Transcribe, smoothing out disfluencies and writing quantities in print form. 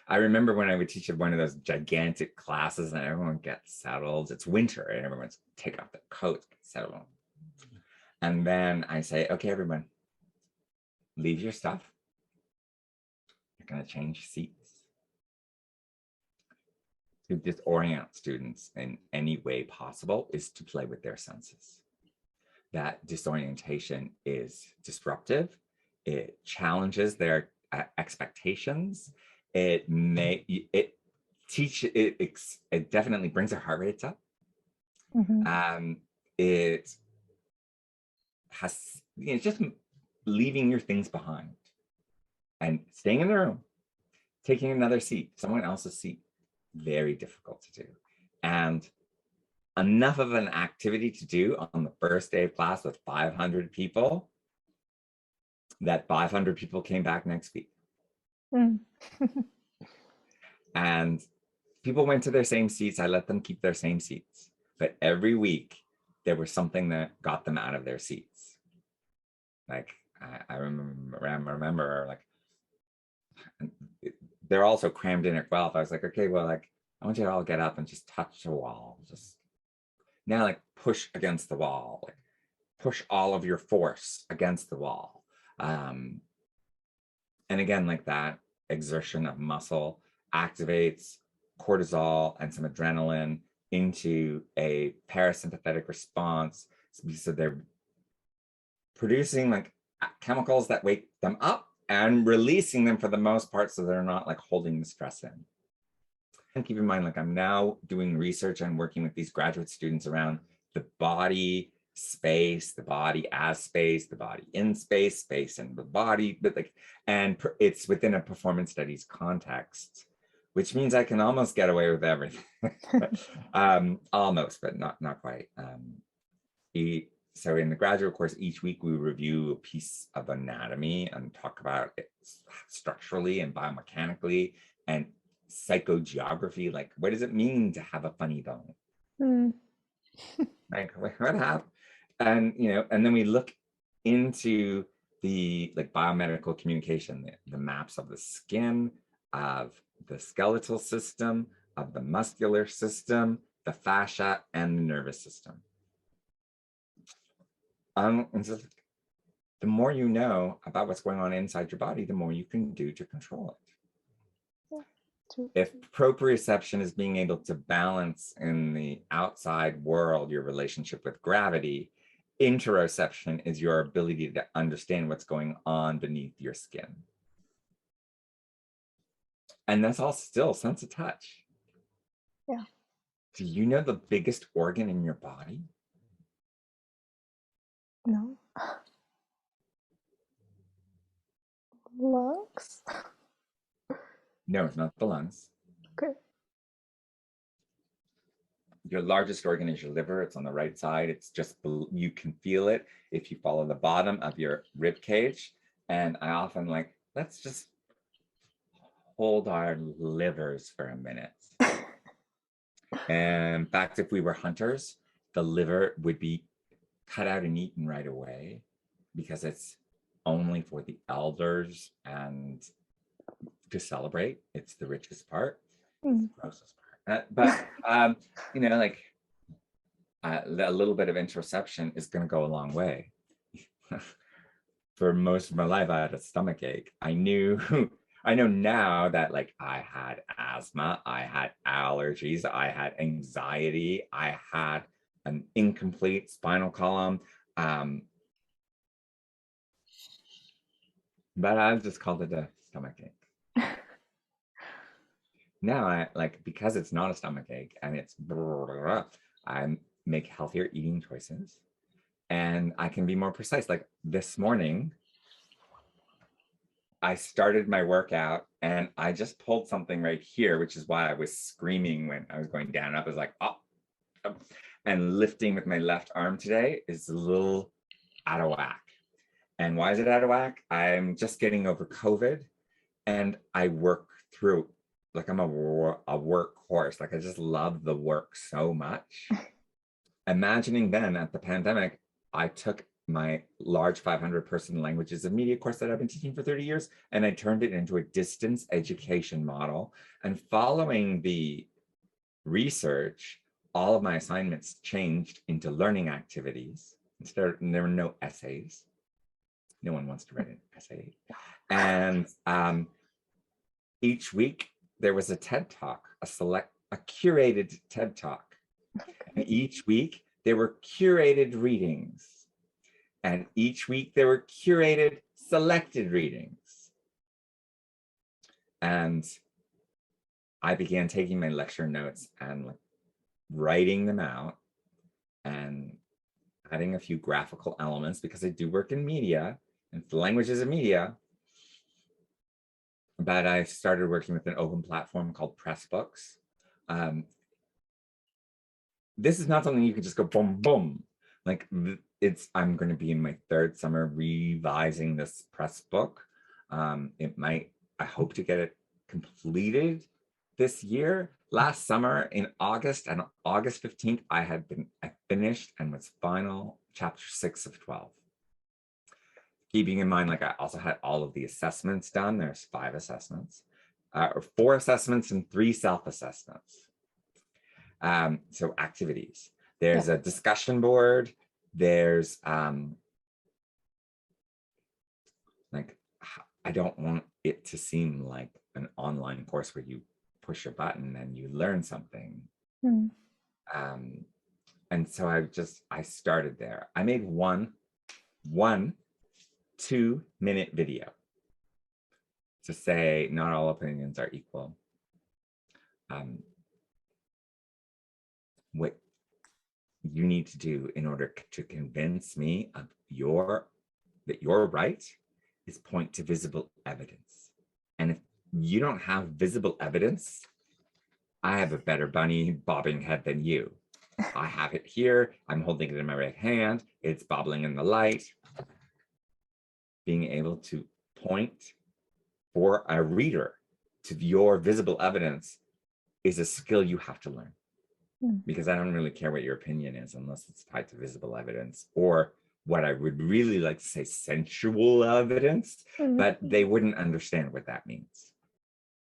I remember when I would teach one of those gigantic classes and everyone gets settled. It's winter and everyone's take off their coats, get settled. And then I say, okay, everyone, leave your stuff. You're going to change seats. To disorient students in any way possible is to play with their senses. That disorientation is disruptive. It challenges their expectations. It definitely brings their heart rates up. It has, just leaving your things behind and staying in the room, taking another seat, someone else's seat, very difficult to do. And enough of an activity to do on the first day of class with 500 people, that 500 people came back next week. And people went to their same seats. I let them keep their same seats. But every week, there was something that got them out of their seats. Like, I remember like, they're also crammed in at 12. I was like, okay, well, like, I want you to all get up and just touch the wall. Just now, like, push against the wall. Like, push all of your force against the wall. And again, like that exertion of muscle activates cortisol and some adrenaline into a parasympathetic response. So they're producing like chemicals that wake them up and releasing them for the most part, so they're not like holding the stress in. And keep in mind, like, I'm now doing research and working with these graduate students around the body, space, the body as space, the body in space, space and the body, but like, and it's within a performance studies context, which means I can almost get away with everything. Almost, but not quite. So in the graduate course, each week we review a piece of anatomy and talk about it structurally and biomechanically and psychogeography. Like, what does it mean to have a funny bone? Like, what happened? And, and then we look into the like biomedical communication, the maps of the skin, of the skeletal system, of the muscular system, the fascia, and the nervous system. And so the more you know about what's going on inside your body, the more you can do to control it. If proprioception is being able to balance in the outside world your relationship with gravity, interoception is your ability to understand what's going on beneath your skin. And that's all still sense of touch. Yeah. Do you know the biggest organ in your body? No. Lungs? No, it's not the lungs. Okay. Your largest organ is your liver. It's on the right side. It's just, you can feel it if you follow the bottom of your rib cage. And I often like, let's just hold our livers for a minute. And in fact, if we were hunters, the liver would be cut out and eaten right away because it's only for the elders and to celebrate. It's the richest part. It's the grossest part. But like a little bit of interoception is going to go a long way. For most of my life, I had a stomach ache. I know now that like I had asthma, I had allergies, I had anxiety, I had an incomplete spinal column. But I've just called it a stomach ache. Now I like, because it's not a stomach ache and it's I make healthier eating choices and I can be more precise. Like this morning, I started my workout and I just pulled something right here, which is why I was screaming when I was going down and up. I was like, oh, and lifting with my left arm today is a little out of whack. And why is it out of whack? I'm just getting over COVID and I work through, like I'm a workhorse. Like I just love the work so much. Imagining then at the pandemic, I took my large 500-person languages and media course that I've been teaching for 30 years, and I turned it into a distance education model. And following the research, all of my assignments changed into learning activities. Instead, there were no essays. No one wants to write an essay. And each week there was a TED Talk, a curated TED Talk. And each week there were curated readings. And each week there were curated selected readings. And I began taking my lecture notes and like writing them out and adding a few graphical elements because I do work in media and the language is a media. But I started working with an open platform called Pressbooks. This is not something you can just go boom, boom. Like I'm going to be in my 3rd summer revising this press book. I hope to get it completed this year. Last summer in August, and August 15th, I finished and was final chapter 6 of 12. Keeping in mind, like I also had all of the assessments done. There's 5 assessments, or 4 assessments and 3 self-assessments. So activities. There's a discussion board. There's like, I don't want it to seem like an online course where you push a button and you learn something. Mm. And so I started there. I made one 2-minute video to say not all opinions are equal. What you need to do in order to convince me of that you're right is point to visible evidence. And if you don't have visible evidence, I have a better bunny bobbing head than you. I have it here. I'm holding it in my right hand. It's bobbling in the light. Being able to point for a reader to your visible evidence is a skill you have to learn. Because I don't really care what your opinion is unless it's tied to visible evidence, or what I would really like to say sensual evidence, but they wouldn't understand what that means.